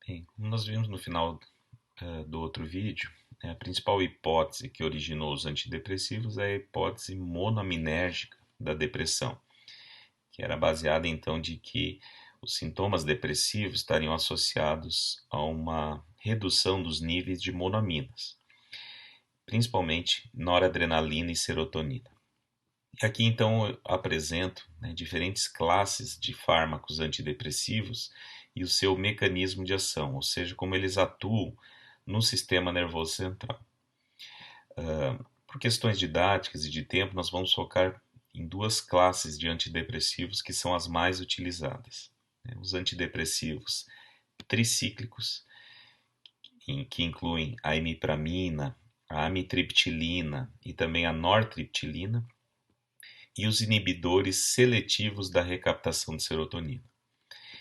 Bem, como nós vimos no final do outro vídeo, a principal hipótese que originou os antidepressivos é a hipótese monoaminérgica da depressão, que era baseada então de que os sintomas depressivos estariam associados a uma redução dos níveis de monoaminas, principalmente noradrenalina e serotonina. E aqui então eu apresento, diferentes classes de fármacos antidepressivos e o seu mecanismo de ação, ou seja, como eles atuam no sistema nervoso central. Por questões didáticas e de tempo, nós vamos focar em duas classes de antidepressivos que são as mais utilizadas. Os antidepressivos tricíclicos, que incluem a imipramina, a amitriptilina e também a nortriptilina, e os inibidores seletivos da recaptação de serotonina.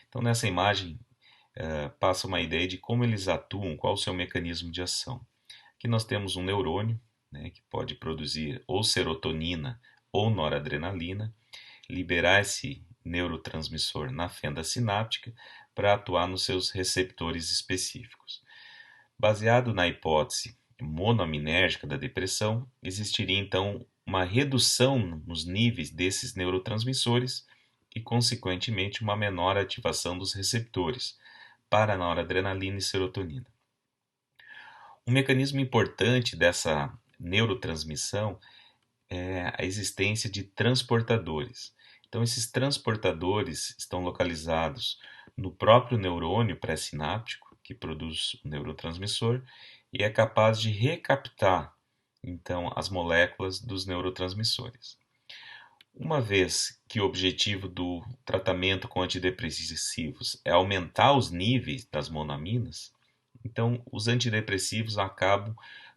Então, nessa imagem, passa uma ideia de como eles atuam, qual o seu mecanismo de ação. Aqui nós temos um neurônio, que pode produzir ou serotonina ou noradrenalina, liberar esse neurotransmissor na fenda sináptica para atuar nos seus receptores específicos. Baseado na hipótese monoaminérgica da depressão, existiria então uma redução nos níveis desses neurotransmissores e, consequentemente, uma menor ativação dos receptores para noradrenalina e serotonina. Um mecanismo importante dessa neurotransmissão é a existência de transportadores. Então, esses transportadores estão localizados no próprio neurônio pré-sináptico, que produz o neurotransmissor, e é capaz de recaptar, então, as moléculas dos neurotransmissores. Uma vez que o objetivo do tratamento com antidepressivos é aumentar os níveis das monoaminas, então os antidepressivos acabam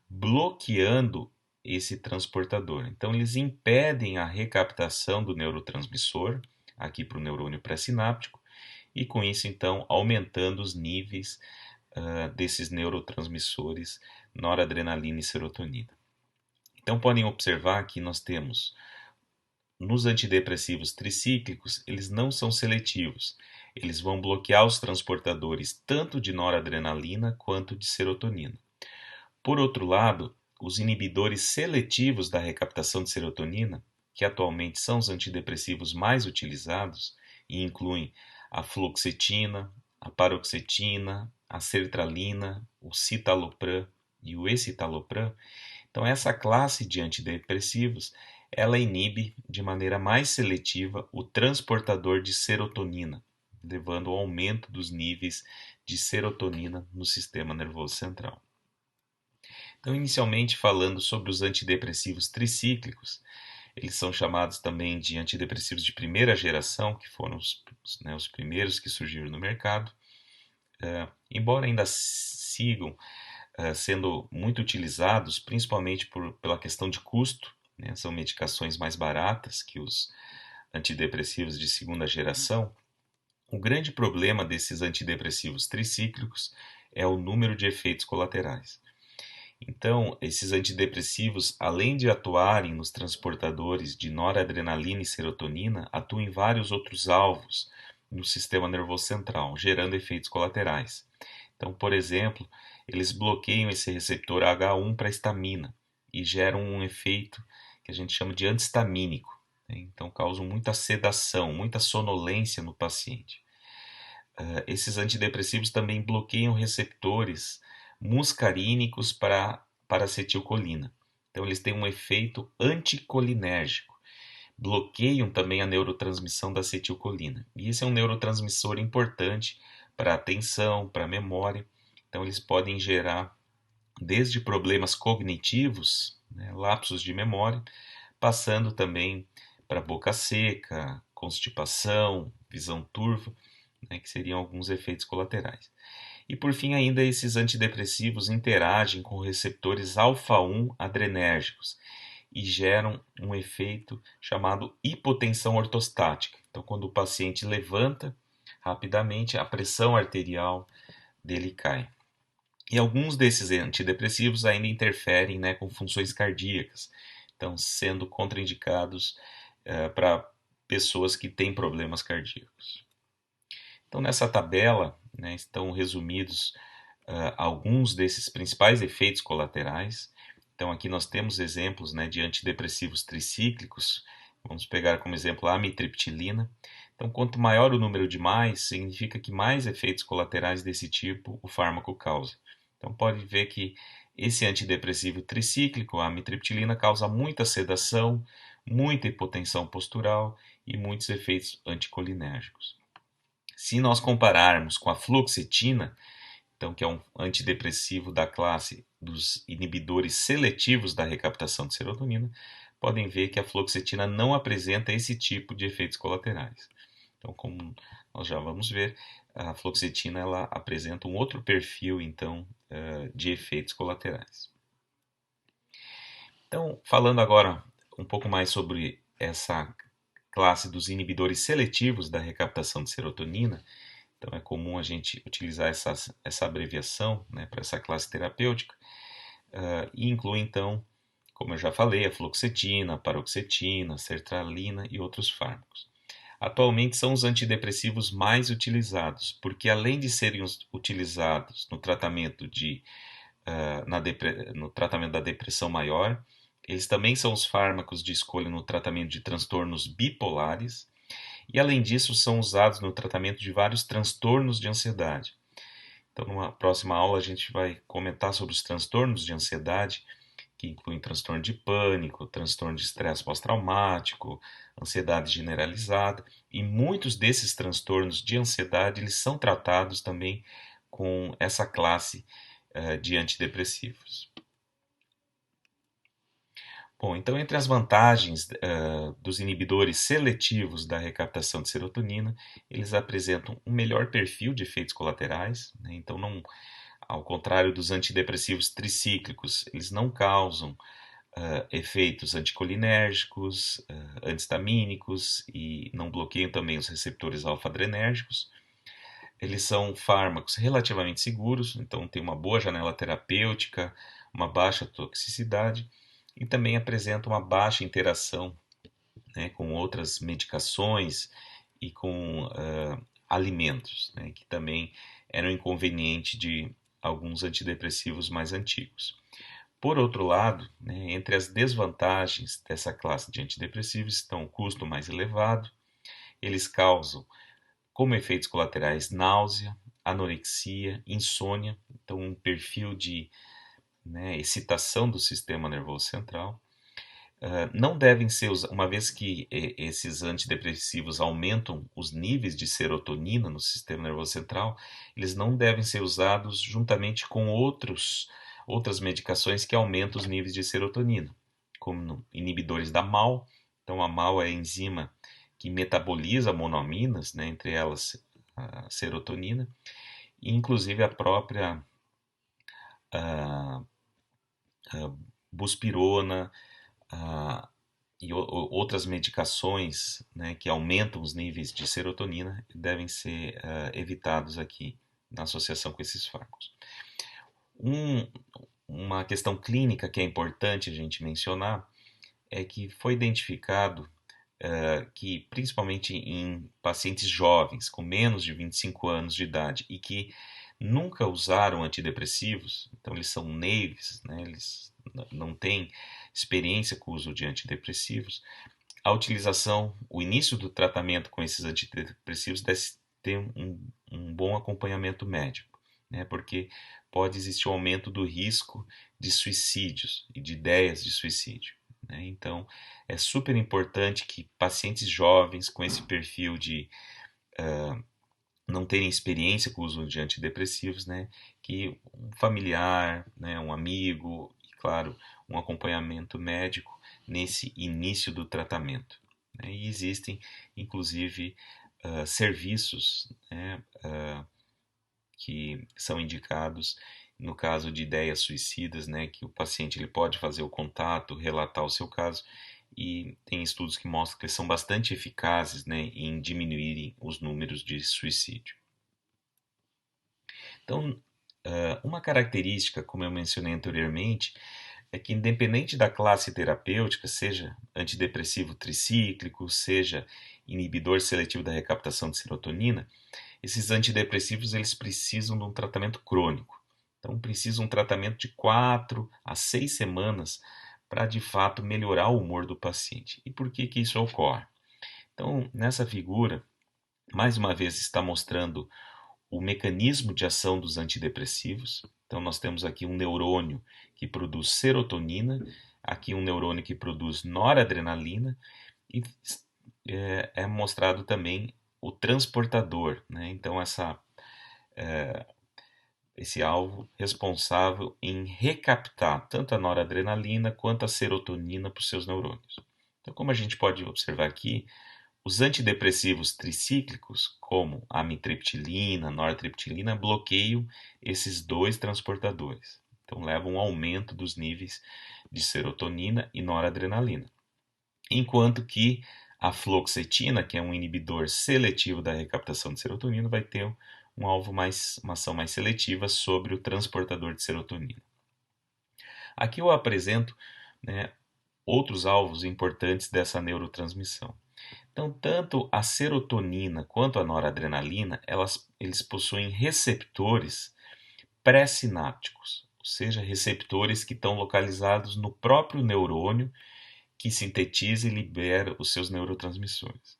bloqueando esse transportador. Então eles impedem a recaptação do neurotransmissor aqui para o neurônio pré-sináptico e com isso então aumentando os níveis desses neurotransmissores noradrenalina e serotonina. Então podem observar que nós temos nos antidepressivos tricíclicos, eles não são seletivos. Eles vão bloquear os transportadores tanto de noradrenalina quanto de serotonina. Por outro lado, os inibidores seletivos da recaptação de serotonina, que atualmente são os antidepressivos mais utilizados e incluem a fluoxetina, a paroxetina, a sertralina, o citalopram e o escitalopram. Então essa classe de antidepressivos, ela inibe de maneira mais seletiva o transportador de serotonina, levando ao aumento dos níveis de serotonina no sistema nervoso central. Então, inicialmente falando sobre os antidepressivos tricíclicos, eles são chamados também de antidepressivos de primeira geração, que foram os primeiros que surgiram no mercado, embora ainda sigam sendo muito utilizados, principalmente pela questão de custo, são medicações mais baratas que os antidepressivos de segunda geração. O grande problema desses antidepressivos tricíclicos é o número de efeitos colaterais. Então, esses antidepressivos, além de atuarem nos transportadores de noradrenalina e serotonina, atuam em vários outros alvos no sistema nervoso central, gerando efeitos colaterais. Então, por exemplo, eles bloqueiam esse receptor H1 para histamina e geram um efeito que a gente chama de antihistamínico. Então, causam muita sedação, muita sonolência no paciente. Esses antidepressivos também bloqueiam receptores muscarínicos para acetilcolina. Então, eles têm um efeito anticolinérgico. Bloqueiam também a neurotransmissão da acetilcolina. E esse é um neurotransmissor importante para a atenção, para a memória. Então, eles podem gerar desde problemas cognitivos, lapsos de memória, passando também para boca seca, constipação, visão turva, que seriam alguns efeitos colaterais. E por fim, ainda esses antidepressivos interagem com receptores alfa-1 adrenérgicos e geram um efeito chamado hipotensão ortostática. Então, quando o paciente levanta rapidamente, a pressão arterial dele cai. E alguns desses antidepressivos ainda interferem, com funções cardíacas, então sendo contraindicados para pessoas que têm problemas cardíacos. Então, nessa tabela, né, estão resumidos alguns desses principais efeitos colaterais. Então aqui nós temos exemplos, né, de antidepressivos tricíclicos. Vamos pegar como exemplo a amitriptilina. Então, quanto maior o número de mais, significa que mais efeitos colaterais desse tipo o fármaco causa. Então, pode ver que esse antidepressivo tricíclico, a amitriptilina, causa muita sedação, muita hipotensão postural e muitos efeitos anticolinérgicos. Se nós compararmos com a fluoxetina, então, que é um antidepressivo da classe dos inibidores seletivos da recaptação de serotonina, podem ver que a fluoxetina não apresenta esse tipo de efeitos colaterais. Então, como nós já vamos ver, a fluoxetina ela apresenta um outro perfil, então, de efeitos colaterais. Então, falando agora um pouco mais sobre essa classe dos inibidores seletivos da recaptação de serotonina, então é comum a gente utilizar essa abreviação, né, para essa classe terapêutica, e inclui então, como eu já falei, a fluoxetina, a paroxetina, a sertralina e outros fármacos. Atualmente são os antidepressivos mais utilizados, porque além de serem utilizados no tratamento, no tratamento da depressão maior, eles também são os fármacos de escolha no tratamento de transtornos bipolares e, além disso, são usados no tratamento de vários transtornos de ansiedade. Então, numa próxima aula, a gente vai comentar sobre os transtornos de ansiedade, que incluem transtorno de pânico, transtorno de estresse pós-traumático, ansiedade generalizada, e muitos desses transtornos de ansiedade eles são tratados também com essa classe de antidepressivos. Bom, então entre as vantagens dos inibidores seletivos da recaptação de serotonina, eles apresentam um melhor perfil de efeitos colaterais, né? Então, não, ao contrário dos antidepressivos tricíclicos, eles não causam efeitos anticolinérgicos, antistamínicos e não bloqueiam também os receptores alfa-adrenérgicos. Eles são fármacos relativamente seguros, então tem uma boa janela terapêutica, uma baixa toxicidade e também apresentam uma baixa interação, né, com outras medicações e com alimentos, né, que também eram inconveniente de alguns antidepressivos mais antigos. Por outro lado, né, entre as desvantagens dessa classe de antidepressivos estão o custo mais elevado, eles causam como efeitos colaterais náusea, anorexia, insônia, então um perfil de, né, excitação do sistema nervoso central. Não devem ser usados, uma vez que esses antidepressivos aumentam os níveis de serotonina no sistema nervoso central, eles não devem ser usados juntamente com outras medicações que aumentam os níveis de serotonina, como inibidores da MAO. Então, a MAO é a enzima que metaboliza monoaminas, né, entre elas a serotonina, e inclusive a própria a buspirona, e outras medicações, né, que aumentam os níveis de serotonina devem ser evitados aqui na associação com esses fármacos. Uma questão clínica que é importante a gente mencionar é que foi identificado que, principalmente em pacientes jovens, com menos de 25 anos de idade e que nunca usaram antidepressivos, então eles são naïves, né, eles não têm experiência com o uso de antidepressivos, a utilização, o início do tratamento com esses antidepressivos deve ter um bom acompanhamento médico, né, porque pode existir um aumento do risco de suicídios e de ideias de suicídio, né? Então, é super importante que pacientes jovens com esse perfil de não terem experiência com o uso de antidepressivos, né, que um familiar, né, um amigo e, claro, um acompanhamento médico nesse início do tratamento, né? E existem, inclusive, serviços, né, que são indicados no caso de ideias suicidas, né, que o paciente ele pode fazer o contato, relatar o seu caso, e tem estudos que mostram que eles são bastante eficazes, né, em diminuírem os números de suicídio. Então, uma característica, como eu mencionei anteriormente, é que independente da classe terapêutica, seja antidepressivo tricíclico, seja inibidor seletivo da recaptação de serotonina, esses antidepressivos eles precisam de um tratamento crônico. Então, precisam de um tratamento de 4 a 6 semanas para, de fato, melhorar o humor do paciente. E por que que isso ocorre? Então, nessa figura, mais uma vez está mostrando o mecanismo de ação dos antidepressivos. Então, nós temos aqui um neurônio que produz serotonina, aqui um neurônio que produz noradrenalina, e é mostrado também o transportador, né? Então, esse alvo responsável em recaptar tanto a noradrenalina quanto a serotonina para os seus neurônios. Então, como a gente pode observar aqui, os antidepressivos tricíclicos, como a amitriptilina, a nortriptilina, bloqueiam esses dois transportadores. Então, levam a um aumento dos níveis de serotonina e noradrenalina. Enquanto que a fluoxetina, que é um inibidor seletivo da recaptação de serotonina, vai ter uma ação mais seletiva sobre o transportador de serotonina. Aqui eu apresento, né, outros alvos importantes dessa neurotransmissão. Então, tanto a serotonina quanto a noradrenalina, eles possuem receptores pré-sinápticos, ou seja, receptores que estão localizados no próprio neurônio que sintetiza e libera os seus neurotransmissores.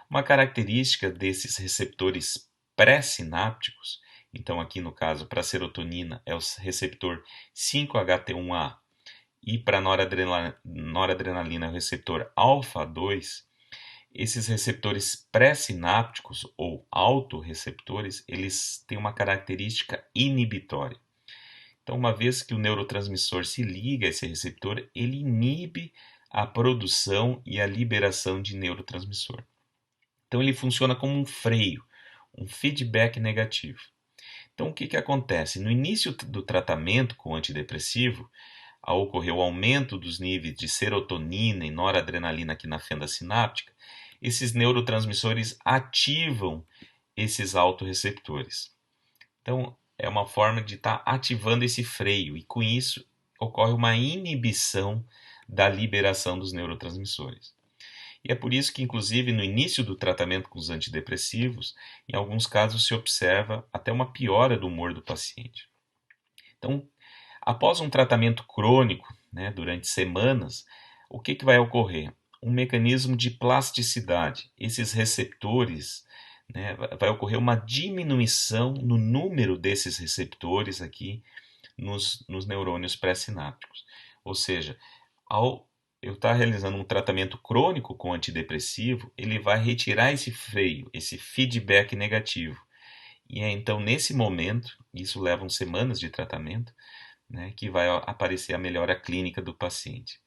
Uma característica desses receptores pré-sinápticos, então aqui no caso para a serotonina é o receptor 5-HT1A e para a noradrenalina é o receptor alfa-2, esses receptores pré-sinápticos ou autorreceptores, eles têm uma característica inibitória. Então, uma vez que o neurotransmissor se liga a esse receptor, ele inibe a produção e a liberação de neurotransmissor. Então, ele funciona como um freio, um feedback negativo. Então, o que acontece? No início do tratamento com o antidepressivo, ao ocorrer o aumento dos níveis de serotonina e noradrenalina aqui na fenda sináptica, esses neurotransmissores ativam esses autorreceptores. Então, é uma forma de estar ativando esse freio e, com isso, ocorre uma inibição da liberação dos neurotransmissores. E é por isso que, inclusive, no início do tratamento com os antidepressivos, em alguns casos se observa até uma piora do humor do paciente. Então, após um tratamento crônico, né, durante semanas, o que vai ocorrer? Um mecanismo de plasticidade. Esses receptores, né, vai ocorrer uma diminuição no número desses receptores aqui nos neurônios pré-sinápticos. Ou seja, ao eu estar realizando um tratamento crônico com antidepressivo, ele vai retirar esse freio, esse feedback negativo. E é então nesse momento, isso leva semanas de tratamento, né, que vai aparecer a melhora clínica do paciente.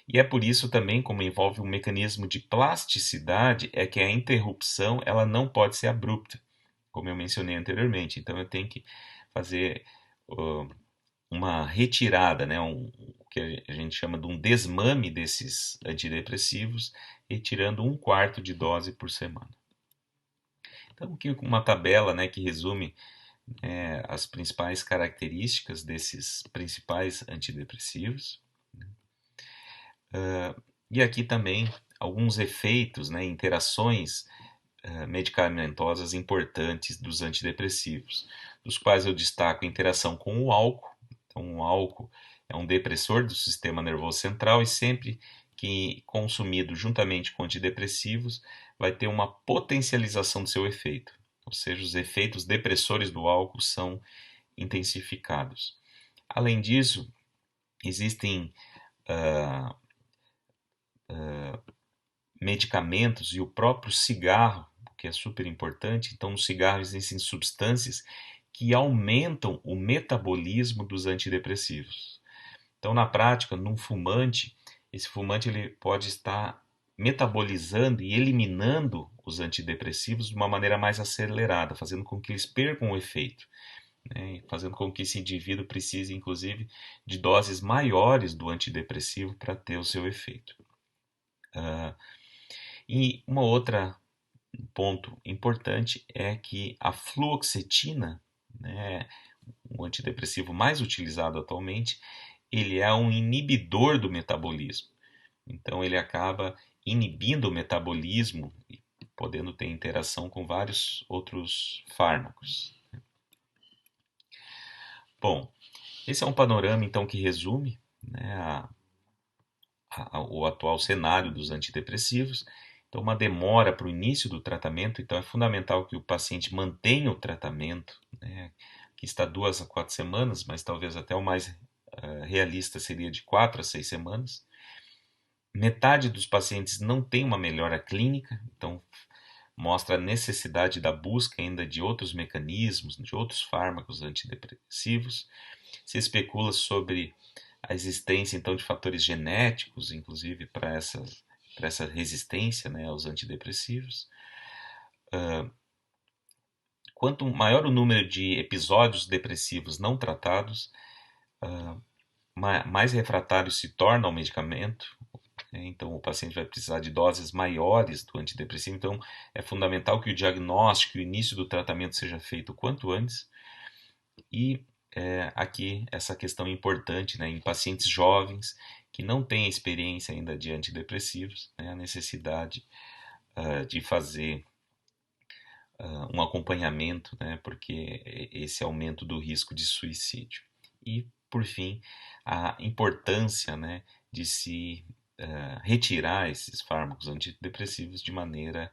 E é por isso também, como envolve um mecanismo de plasticidade, é que a interrupção ela não pode ser abrupta, como eu mencionei anteriormente. Então eu tenho que fazer uma retirada, né, o que a gente chama de um desmame desses antidepressivos, retirando 1/4 de dose por semana. Então aqui uma tabela, né, que resume as principais características desses principais antidepressivos. E aqui também alguns efeitos, né, interações medicamentosas importantes dos antidepressivos, dos quais eu destaco a interação com o álcool. Então, o álcool é um depressor do sistema nervoso central e sempre que consumido juntamente com antidepressivos, vai ter uma potencialização do seu efeito. Ou seja, os efeitos depressores do álcool são intensificados. Além disso, existem medicamentos e o próprio cigarro, que é super importante. Então, no cigarro existem substâncias que aumentam o metabolismo dos antidepressivos. Então, na prática, num fumante, esse fumante ele pode estar metabolizando e eliminando os antidepressivos de uma maneira mais acelerada, fazendo com que eles percam o efeito, né? Fazendo com que esse indivíduo precise, inclusive, de doses maiores do antidepressivo para ter o seu efeito. E uma outra ponto importante é que a fluoxetina, né, o antidepressivo mais utilizado atualmente, ele é um inibidor do metabolismo. Então ele acaba inibindo o metabolismo podendo ter interação com vários outros fármacos. Bom, esse é um panorama então que resume, né, o atual cenário dos antidepressivos. Então, uma demora para o início do tratamento, então é fundamental que o paciente mantenha o tratamento, né, que está 2 a 4 semanas, mas talvez até o mais realista seria de 4 a 6 semanas. Metade dos pacientes não tem uma melhora clínica, então mostra a necessidade da busca ainda de outros mecanismos, de outros fármacos antidepressivos. Se especula sobre a existência então de fatores genéticos, inclusive para essa resistência, né, aos antidepressivos. Quanto maior o número de episódios depressivos não tratados, mais refratário se torna ao medicamento. Então, o paciente vai precisar de doses maiores do antidepressivo. Então, é fundamental que o diagnóstico e o início do tratamento seja feito o quanto antes. E aqui essa questão importante, né, em pacientes jovens que não têm experiência ainda de antidepressivos, né, a necessidade de fazer um acompanhamento, né, porque esse aumento do risco de suicídio. E, por fim, a importância, né, de se retirar esses fármacos antidepressivos de maneira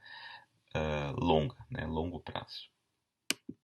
longa, né, longo prazo.